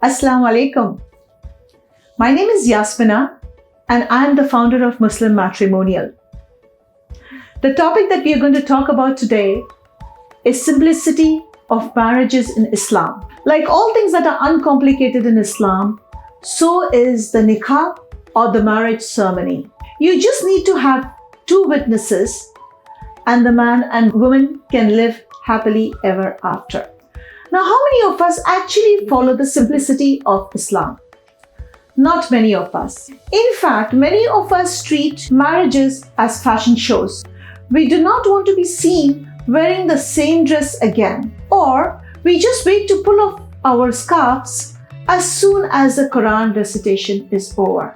Assalamu alaikum. My name is Yasmeen and I am the founder of Matrimonial. The topic that we are going to talk about today is simplicity of marriages in Islam. Like all things that are uncomplicated in Islam, so is the Nikah or the marriage ceremony. You just need to have two witnesses and the man and woman can live happily ever after. Now, how many of us actually follow the simplicity of Islam? Not many of us. In fact, many of us treat marriages as fashion shows. We do not want to be seen wearing the same dress again, or we just wait to pull off our scarves as soon as the Quran recitation is over.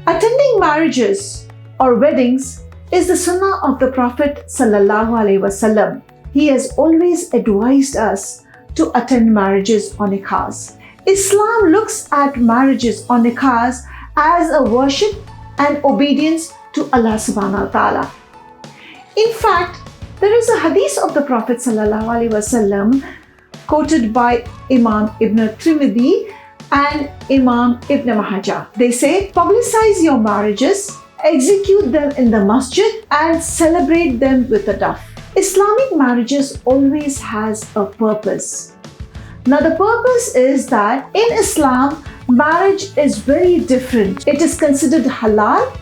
Attending marriages or weddings is the sunnah of the Prophet ﷺ. He has always advised us to attend marriages or nikahs. Islam looks at marriages or nikahs as a worship and obedience to Allah subhanahu wa ta'ala. In fact, there is a hadith of the Prophet ﷺ quoted by Imam Ibn Tirmidhi and Imam Ibn Majah. They say, publicize your marriages, execute them in the masjid and celebrate them with a daf. Islamic marriages always has a purpose. Now the purpose is that in Islam, marriage is very different. It is considered halal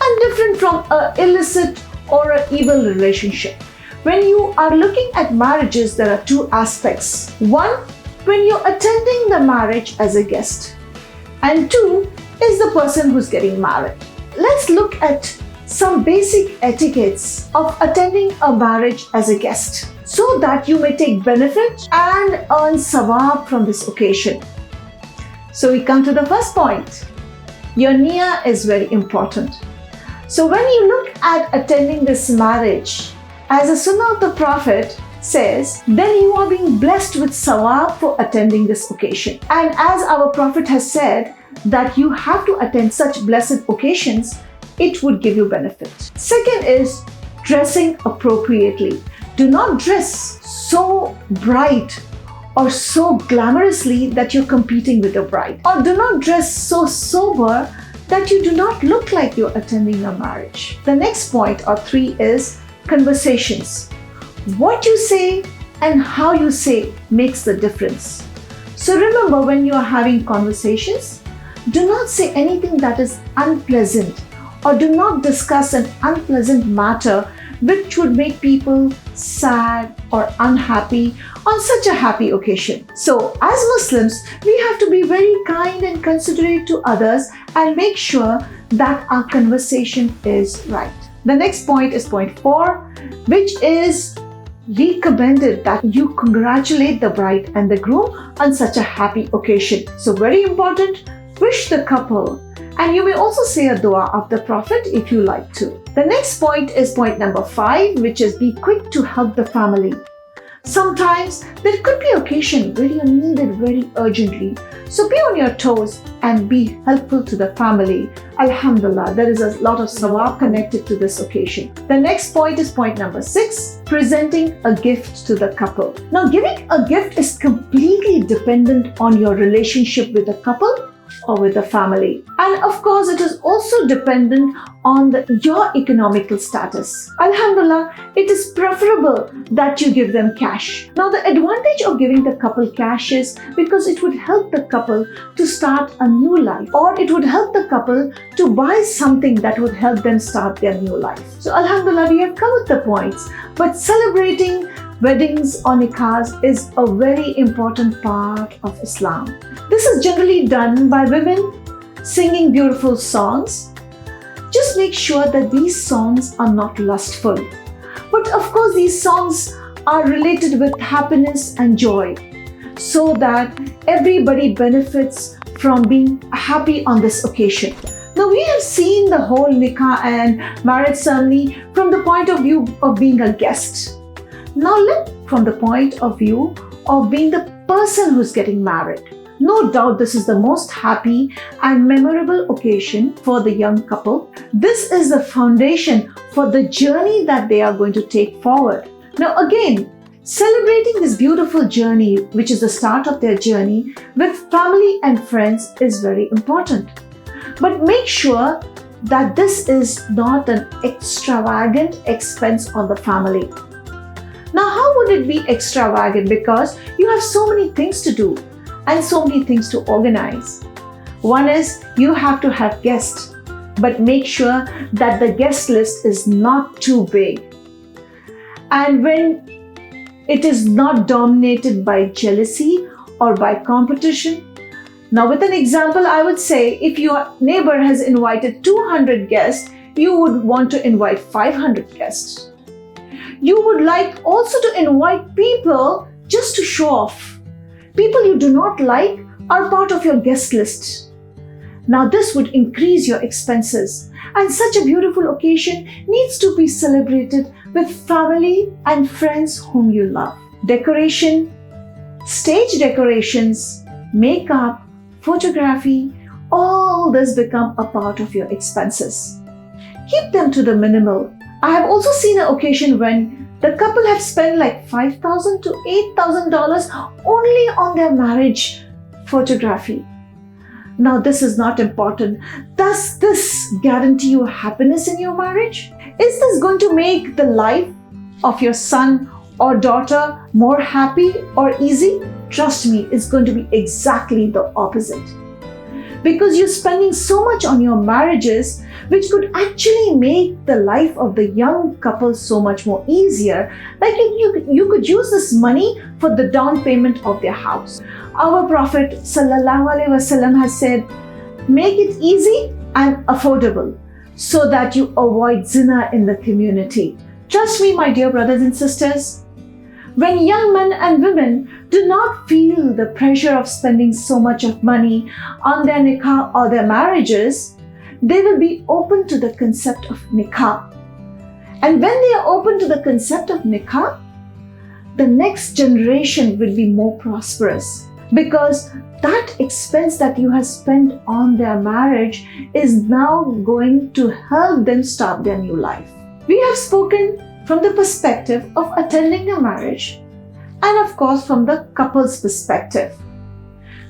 and different from an illicit or an evil relationship. When you are looking at marriages, there are two aspects. One, when you're attending the marriage as a guest. And two, is the person who's getting married. Let's look at some basic etiquettes of attending a marriage as a guest so that you may take benefit and earn sawab from this occasion. So we come to the first point. Your niyyah is very important. So when you look at attending this marriage, as the sunnah of the Prophet says, then you are being blessed with sawab for attending this occasion. And as our Prophet has said that you have to attend such blessed occasions, it would give you benefit. Second is dressing appropriately. Do not dress so bright or so glamorously that you're competing with the bride. Or do not dress so sober that you do not look like you're attending a marriage. The next point or three is conversations. What you say and how you say makes the difference. So remember, when you are having conversations, do not say anything that is unpleasant or do not discuss an unpleasant matter which would make people sad or unhappy on such a happy occasion. So as Muslims, we have to be very kind and considerate to others and make sure that our conversation is right. The next point is point 4, which is recommended that you congratulate the bride and the groom on such a happy occasion. So very important, wish the couple. And you may also say a dua of the Prophet if you like to. The next point is point number 5, which is be quick to help the family. Sometimes there could be an occasion where you're needed very urgently. So be on your toes and be helpful to the family. Alhamdulillah, there is a lot of sawab connected to this occasion. The next point is point number 6, presenting a gift to the couple. Now, giving a gift is completely dependent on your relationship with the couple or with the family. And of course, it is also dependent on your economical status. Alhamdulillah, it is preferable that you give them cash. Now, the advantage of giving the couple cash is because it would help the couple to start a new life, or it would help the couple to buy something that would help them start their new life. So Alhamdulillah, we have covered the points, but celebrating weddings or nikahs is a very important part of Islam. This is generally done by women singing beautiful songs. Just make sure that these songs are not lustful. But of course, these songs are related with happiness and joy so that everybody benefits from being happy on this occasion. Now, we have seen the whole nikah and marriage ceremony from the point of view of being a guest. Now look from the point of view of being the person who's getting married. No doubt this is the most happy and memorable occasion for the young couple. This is the foundation for the journey that they are going to take forward. Now again, Celebrating this beautiful journey, which is the start of their journey, with family and friends is very important. But make sure that this is not an extravagant expense on the family. Now, how would it be extravagant? Because you have so many things to do and so many things to organize. One is you have to have guests, but make sure that the guest list is not too big. And when it is not dominated by jealousy or by competition. Now, with an example, I would say if your neighbor has invited 200 guests, you would want to invite 500 guests. You would like also to invite people just to show off. People you do not like are part of your guest list. Now, this would increase your expenses, and such a beautiful occasion needs to be celebrated with family and friends whom you love. Decoration, stage decorations, makeup, photography, all this become a part of your expenses. Keep them to the minimal. I have also seen an occasion when the couple have spent like $5,000 to $8,000 only on their marriage photography. Now, this is not important. Does this guarantee you happiness in your marriage? Is this going to make the life of your son or daughter more happy or easy? Trust me, it's going to be exactly the opposite. Because you're spending so much on your marriages, which could actually make the life of the young couple so much more easier. Like you could use this money for the down payment of their house. Our Prophet ﷺ has said, make it easy and affordable so that you avoid zina in the community. Trust me, my dear brothers and sisters, when young men and women do not feel the pressure of spending so much of money on their nikah or their marriages, they will be open to the concept of nikah. And when they are open to the concept of nikah, the next generation will be more prosperous, because that expense that you have spent on their marriage is now going to help them start their new life. We have spoken from the perspective of attending a marriage, and of course from the couple's perspective.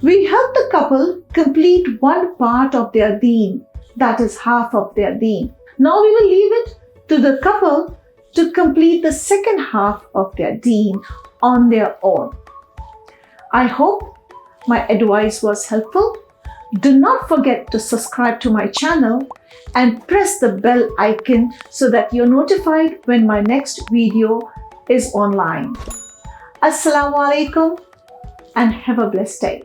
We help the couple complete one part of their deen, that is half of their deen. Now we will leave it to the couple to complete the second half of their deen on their own. I hope my advice was helpful. Do not forget to subscribe to my channel and press the bell icon so that you're notified when my next video is online. Assalamu alaikum and have a blessed day.